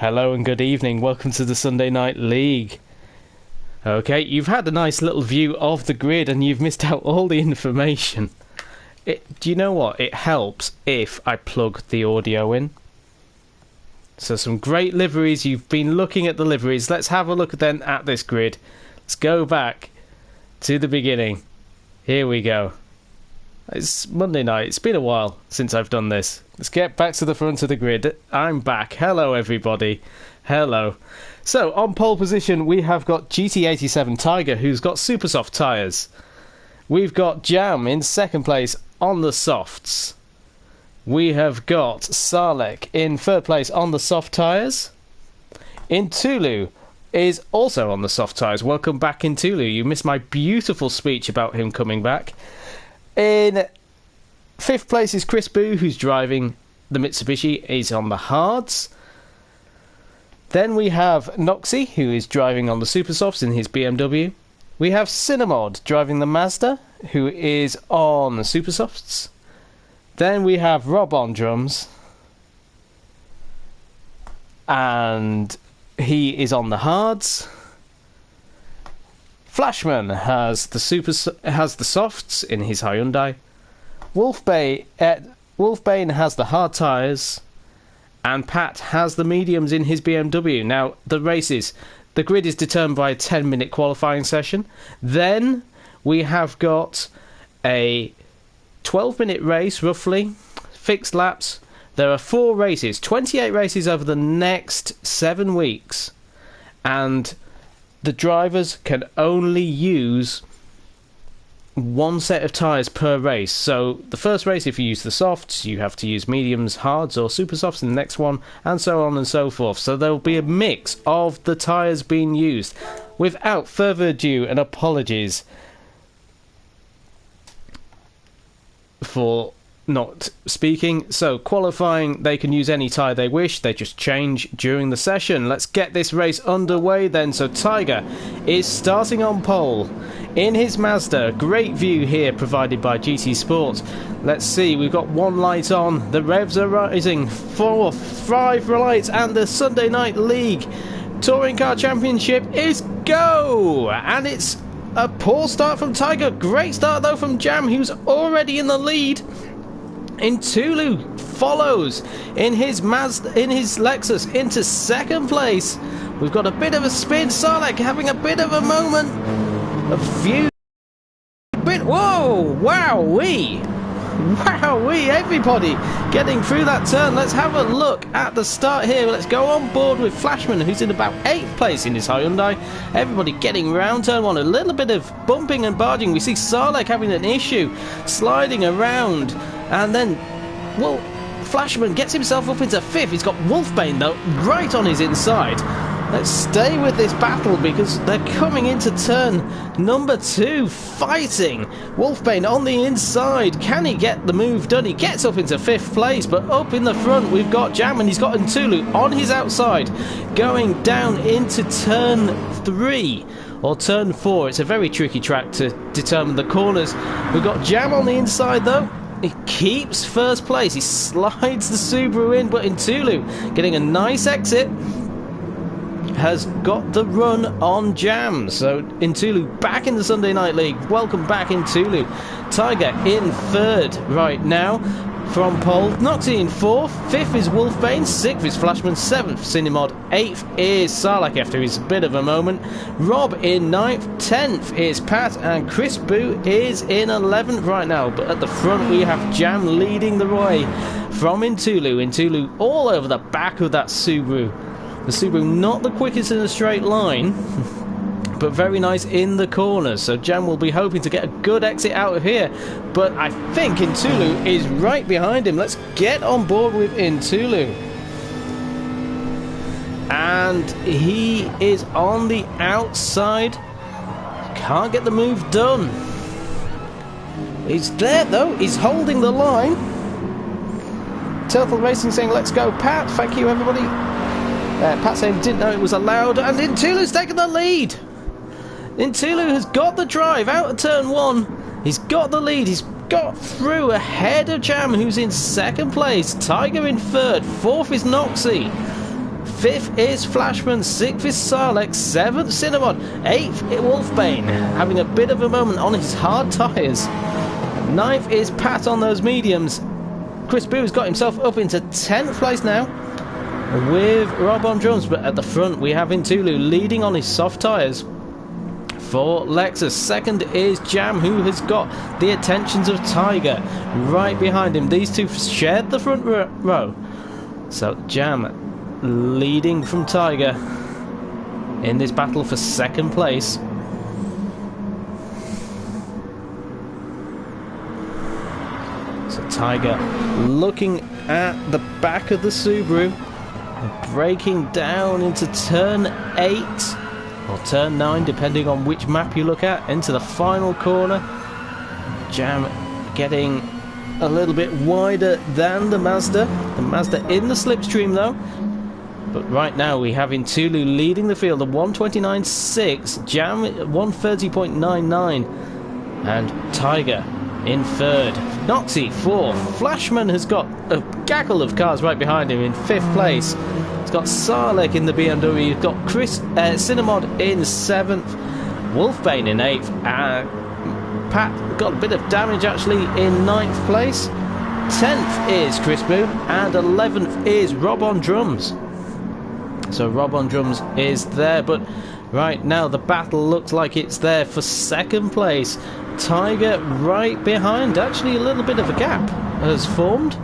Hello and good evening. Welcome to the Sunday Night League. Okay, you've had a nice little view of the grid and you've missed out all the information. Do you know what? It helps if I plug the audio in. So some great liveries. You've been looking at the liveries. Let's have a look then at this grid. Let's go back to the beginning. Here we go. It's Monday night. It's been a while since I've done this. Let's get back to the front of the grid. I'm back. Hello, everybody. Hello. So, on pole position, we have got GT87 Tiger, who's got super soft tyres. We've got Jam in second place on the softs. We have got Salek in third place on the soft tyres. Intulu is also on the soft tyres. Welcome back, Intulu. You missed my beautiful speech about him coming back. In fifth place is Chris Boo, who's driving the Mitsubishi. He's on the hards. Then we have Noxie, who is driving on the super softs in his BMW. We have Cinnamod driving the Mazda, who is on the super softs. Then we have Rob on drums, and he is on the hards. Flashman has the softs in his Hyundai. Wolfbane has the hard tyres, and Pat has the mediums in his BMW. Now the grid is determined by a 10-minute qualifying session. Then we have got a 12-minute race, roughly, fixed laps. There are 4 races, 28 races over the next 7 weeks, and the drivers can only use 1 set of tyres per race. So the first race, if you use the softs, you have to use mediums, hards or super softs in the next one, and so on and so forth. So there will be a mix of the tyres being used. Without further ado, and apologies for not speaking. So qualifying, they can use any tyre they wish. They just change during the session. Let's get this race underway then. So Tiger is starting on pole in his Mazda. Great view here provided by GT Sport. Let's see, we've got 1 light on. The revs are rising. 4, 5 lights, and the Sunday Night League Touring Car Championship is go! And it's a poor start from Tiger. Great start though from Jam, who's already in the lead. Intulu follows in his Lexus into second place. We've got a bit of a spin. Salek having a bit of a moment. A few bit. Whoa! Wowee! Wowee! Everybody getting through that turn. Let's have a look at the start here. Let's go on board with Flashman, who's in about 8th place in his Hyundai. Everybody getting round turn 1. A little bit of bumping and barging. We see Salek having an issue, sliding around. And then, well, Flashman gets himself up into 5th. He's got Wolfbane, though, right on his inside. Let's stay with this battle because they're coming into turn number 2, fighting. Wolfbane on the inside. Can he get the move done? He gets up into 5th place, but up in the front we've got Jam, and he's got Intulu on his outside, going down into turn 3. Or turn 4. It's a very tricky track to determine the corners. We've got Jam on the inside, though. He keeps first place. He slides the Subaru in, but Intulu getting a nice exit has got the run on Jam. So Intulu back in the Sunday Night League. Welcome back, Intulu. Tiger in 3rd right now from pole. Noxie in 4th. 5th is Wolfbane. 6th is Flashman. 7th Cinnamod. 8th is Salek after his bit of a moment. Rob in 9th. 10th is Pat, and Chris Boo is in 11th right now. But at the front we have Jam leading the way from Intulu. Intulu all over the back of that Subaru. The Subaru not the quickest in a straight line, but very nice in the corners. So Jam will be hoping to get a good exit out of here. But I think Intulu is right behind him. Let's get on board with Intulu. And he is on the outside. Can't get the move done. He's there though. He's holding the line. Turtle Racing saying, let's go, Pat. Thank you, everybody. Pat saying didn't know it was allowed, and Intulu's taken the lead. Intulu has got the drive out of turn 1. He's got the lead. He's got through ahead of Jam, who's in second place. Tiger in third. Fourth is Noxie. 5th is Flashman, 6th is Sarlacc, 7th Cinnamon, 8th Wolfbane, having a bit of a moment on his hard tyres. 9th is Pat on those mediums. Chris Boo's got himself up into 10th place now with Rob on drums, but at the front we have Intulu leading on his soft tyres for Lexus. 2nd is Jam, who has got the attentions of Tiger right behind him. These two shared the front row. So Jam leading from Tiger in this battle for 2nd place. So Tiger looking at the back of the Subaru, braking down into turn 8 or turn 9 depending on which map you look at, into the final corner. Jam getting a little bit wider than the Mazda in the slipstream though. But right now we have Intulu leading the field at 129.6, Jam at 130.99, and Tiger in 3rd. Noxie 4th. Flashman has got a gaggle of cars right behind him in 5th place. He's got Sarlacc in the BMW. He's got Cinnamon in 7th. Wolfbane in 8th. Pat got a bit of damage actually in 9th place. 10th is Chris Boo, and 11th is Rob on drums. So Rob on drums is there, but right now the battle looks like it's there for 2nd place. Tiger right behind. Actually a little bit of a gap has formed.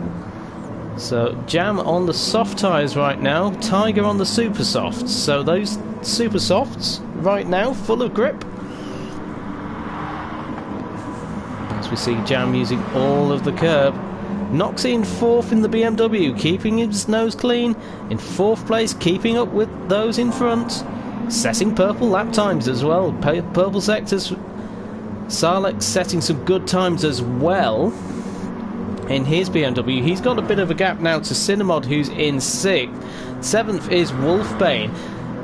So Jam on the soft tyres right now, Tiger on the super softs. So those super softs right now full of grip. As we see Jam using all of the curb. Noxie in 4th in the BMW, keeping his nose clean. In 4th place, keeping up with those in front. Setting purple lap times as well. Purple sectors. Sarlacc setting some good times as well in his BMW. He's got a bit of a gap now to Cinnamod, who's in 6th. 7th is Wolfbane.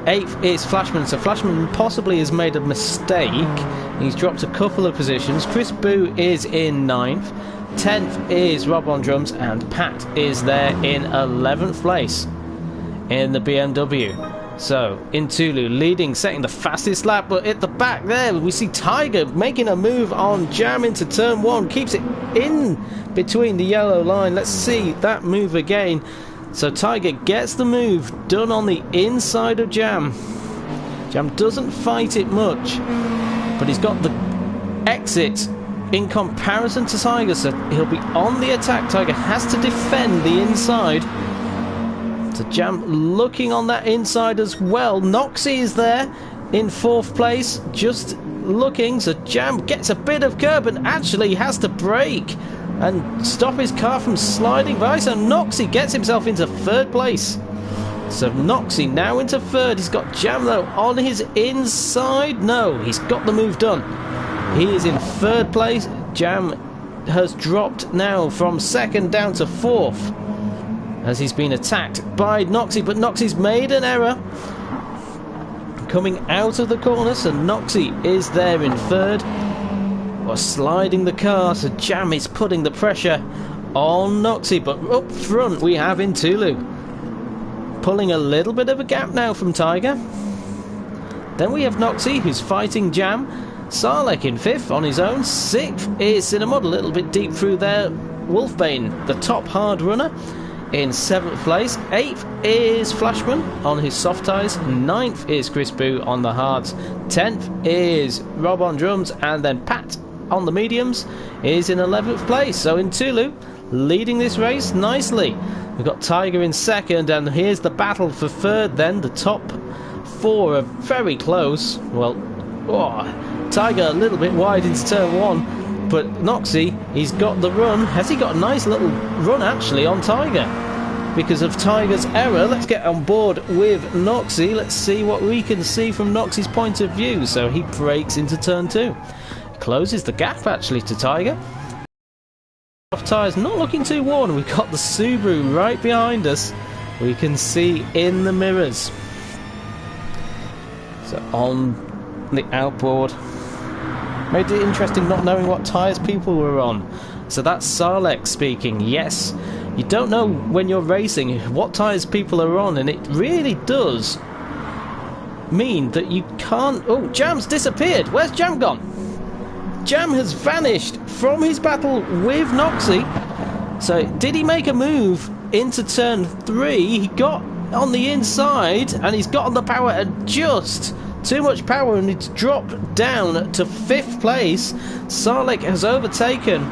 8th is Flashman. So Flashman possibly has made a mistake. He's dropped a couple of positions. Chris Boo is in 9th. 10th is Rob on drums, and Pat is there in 11th place in the BMW. So Intulu leading, setting the fastest lap, but at the back there we see Tiger making a move on Jam into turn 1, keeps it in between the yellow line. Let's see that move again. So Tiger gets the move done on the inside of Jam. Jam doesn't fight it much, but he's got the exit in comparison to Tiger, so he'll be on the attack. Tiger has to defend the inside. So Jam looking on that inside as well. Noxie is there in 4th place, just looking. So Jam gets a bit of curb and actually has to brake and stop his car from sliding by. So Noxie gets himself into 3rd place. So Noxie now into 3rd. He's got Jam though on his inside. No, he's got the move done. He is in 3rd place. Jam has dropped now from 2nd down to 4th as he's been attacked by Noxie, but Noxie's made an error coming out of the corner, so Noxie is there in 3rd. Or sliding the car, so Jam is putting the pressure on Noxie, but up front we have Intulu pulling a little bit of a gap now from Tiger. Then we have Noxie, who's fighting Jam. Sarlacc in 5th on his own. 6th is Cinnamod, a little bit deep through there. Wolfbane, the top hard runner, in 7th place. 8th is Flashman on his soft tyres. 9th is Chris Boo on the hards. 10th is Rob on drums, and then Pat on the mediums is in 11th place. So Intulu leading this race nicely. We've got Tiger in 2nd, and here's the battle for 3rd then. The top 4 are very close. Well, Tiger a little bit wide into turn 1, but Noxie, he's got the run. Has he got a nice little run actually on Tiger because of Tiger's error? Let's get on board with Noxie. Let's see what we can see from Noxie's point of view. So he breaks into turn 2, closes the gap actually to Tiger. Off tyres not looking too worn. We've got the Subaru right behind us, we can see in the mirrors. So on the outboard, made it interesting not knowing what tyres people were on. So that's Sarlacc speaking. Yes, You don't know when you're racing what tyres people are on, and it really does mean that you can't... Oh, Jam's disappeared. Where's Jam gone? Jam has vanished from his battle with Noxie. So did he make a move into turn 3? He got on the inside and he's got on the power adjust. Too much power and it's dropped down to 5th place. Sarlik has overtaken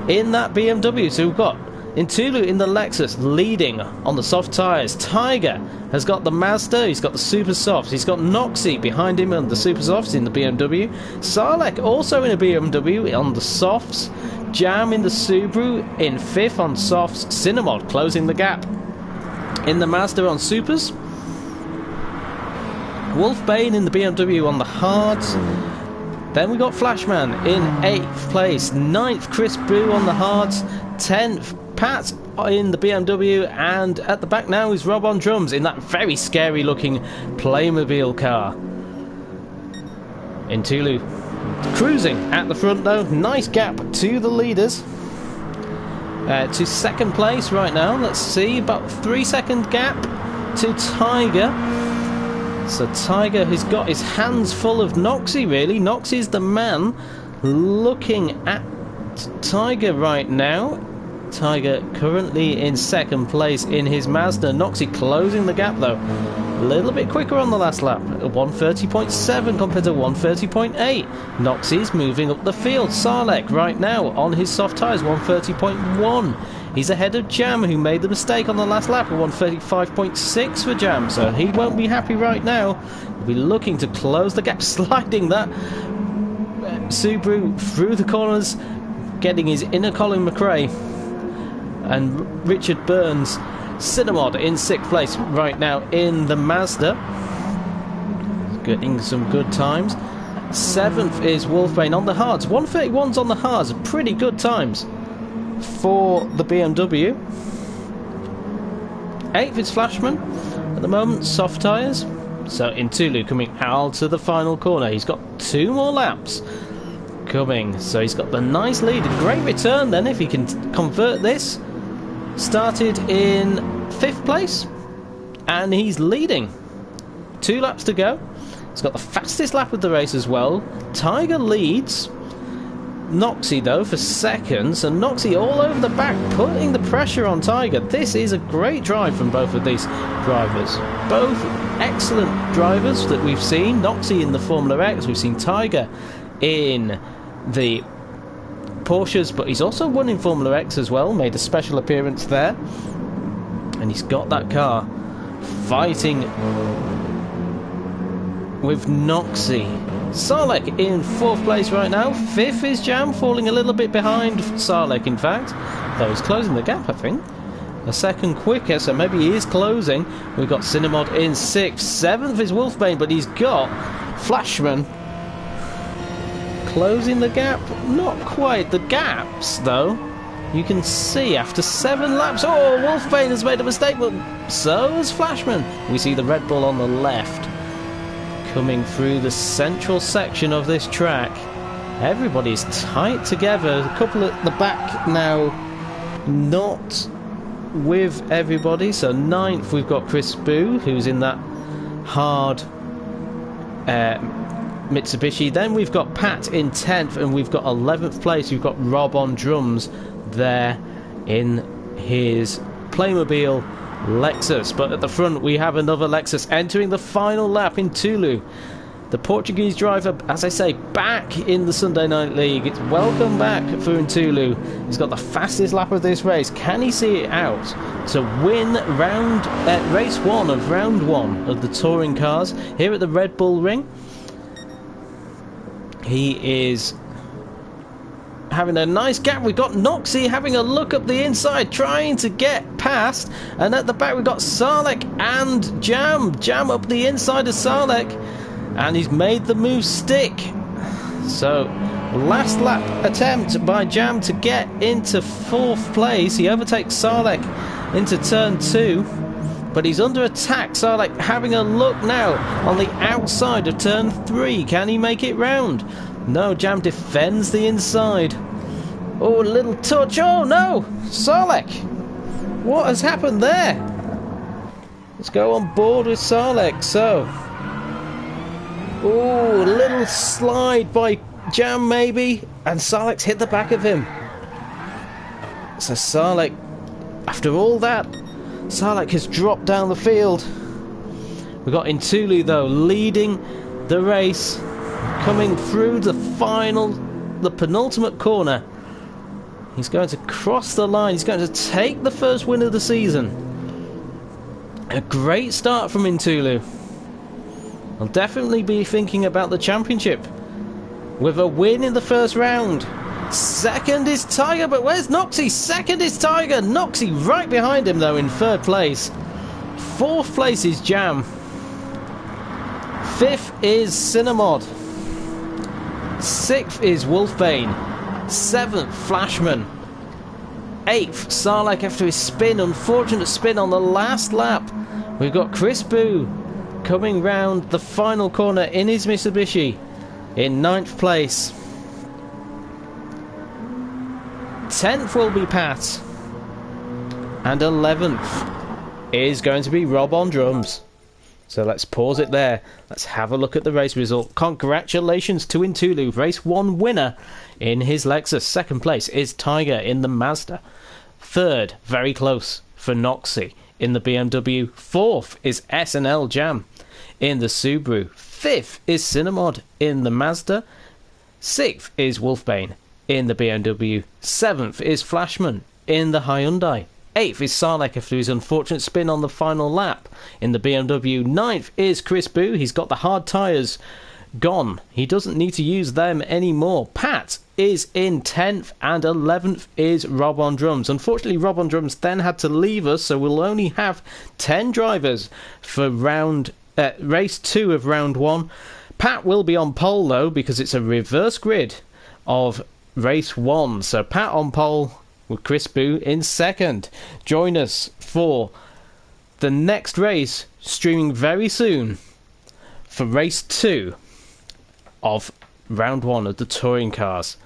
in that BMW. So we've got Intulu in the Lexus leading on the soft tyres. Tiger has got the Mazda, he's got the Super Softs, he's got Noxie behind him on the Super Softs in the BMW. Sarlek also in a BMW on the softs. Jam in the Subaru in 5th on softs. Cinnamod closing the gap in the Mazda on supers. Wolfbane in the BMW on the hards. Then we got Flashman in 8th place. 9th Chris Boo on the hards. 10th Pat in the BMW, and at the back now is Rob on drums in that very scary looking Playmobil car. Intulu cruising at the front though. Nice gap to the leaders. To 2nd place right now. Let's see, about 3-second gap to Tiger. So Tiger has got his hands full of Noxie really. Noxie's the man looking at Tiger right now. Tiger currently in 2nd place in his Mazda. Noxie closing the gap though. A little bit quicker on the last lap. 130.7 compared to 130.8. Noxie's moving up the field. Sarlek right now on his soft tyres. 130.1. He's ahead of Jam, who made the mistake on the last lap. 135.6 for Jam. So he won't be happy right now. He'll be looking to close the gap. Sliding that Subaru through the corners. Getting his inner Colin McRae. And Richard Burns. Cinnamod in 6th place right now in the Mazda. Getting some good times. 7th is Wolfbane on the hards. 131's on the hards. Pretty good times for the BMW. 8th is Flashman. At the moment, soft tyres. So Intulu coming out to the final corner. He's got 2 more laps coming. So he's got the nice lead. A great return then if he can convert this. Started in 5th place and he's leading. 2 laps to go. He's got the fastest lap of the race as well. Tiger leads. Noxie though for 2nd. So Noxie all over the back, putting the pressure on Tiger. This is a great drive from both of these drivers. Both excellent drivers that we've seen. Noxie in the Formula X. We've seen Tiger in the Porsches, but he's also won in Formula X as well, made a special appearance there, and he's got that car fighting with Noxie. Sarlek in 4th place right now. 5th is Jam, falling a little bit behind Sarlek in fact, though he's closing the gap I think. A second quicker, so maybe he is closing. We've got Cinnamod in 6th. 7th is Wolfbane, but he's got Flashman closing the gap. Not quite. The gaps, though, you can see after 7 laps. Oh, Wolfbane has made a mistake, but so has Flashman. We see the Red Bull on the left coming through the central section of this track. Everybody's tight together. A couple at the back now, not with everybody. So 9th, we've got Chris Boo, who's in that hard Mitsubishi. Then we've got Pat in 10th, and we've got 11th place. We've got Rob on drums there in his Playmobil Lexus. But at the front we have another Lexus entering the final lap in Tulu. The Portuguese driver, as I say, back in the Sunday Night League. It's welcome back for Intulu. He's got the fastest lap of this race. Can he see it out to win race 1 of round 1 of the touring cars here at the Red Bull Ring? He is having a nice gap. We've got Noxie having a look up the inside, trying to get past. And at the back we've got Sarlek and Jam. Jam up the inside of Sarlek. And he's made the move stick. So, last lap attempt by Jam to get into 4th place. He overtakes Sarlek into turn 2. But he's under attack. Sarlek having a look now on the outside of turn 3. Can he make it round? No, Jam defends the inside. Oh, a little touch. Oh, no! Sarlek What has happened there? Let's go on board with Salek. So, ooh, a little slide by Jam maybe, and Salek's hit the back of him. So Salek, after all that, Salek has dropped down the field. We've got Intulu though leading the race, coming through the penultimate corner. He's going to cross the line. He's going to take the first win of the season. A great start from Intulu. I'll definitely be thinking about the championship with a win in the first round. Second is Tiger, but where's Noxie? Second is Tiger. Noxie right behind him though in third place. Fourth place is Jam. Fifth is Cinnamod. Sixth is Wolfbane. Seventh, Flashman. Eighth, Sarlacc after his spin. Unfortunate spin on the last lap. We've got Chris Boo coming round the final corner in his Mitsubishi in ninth place. 10th will be Pat. And 11th is going to be Rob on drums. So let's pause it there. Let's have a look at the race result. Congratulations to Intulu, race 1 winner in his Lexus. Second place is Tiger in the Mazda. Third, very close, for Noxie in the BMW. Fourth is SNL Jam in the Subaru. Fifth is Cinnamod in the Mazda. Sixth is Wolfbane in the BMW. Seventh is Flashman in the Hyundai. Eighth is Sarlacc after his unfortunate spin on the final lap in the BMW. Ninth is Chris Boo. He's got the hard tyres gone. He doesn't need to use them anymore. Pat is in 10th and 11th is Rob on drums. Unfortunately, Rob on drums then had to leave us, so we'll only have 10 drivers for race 2 of round 1. Pat will be on pole though because it's a reverse grid of race 1. So Pat on pole with Chris Boo in second. Join us for the next race, streaming very soon, for race 2 of round 1 of the touring cars.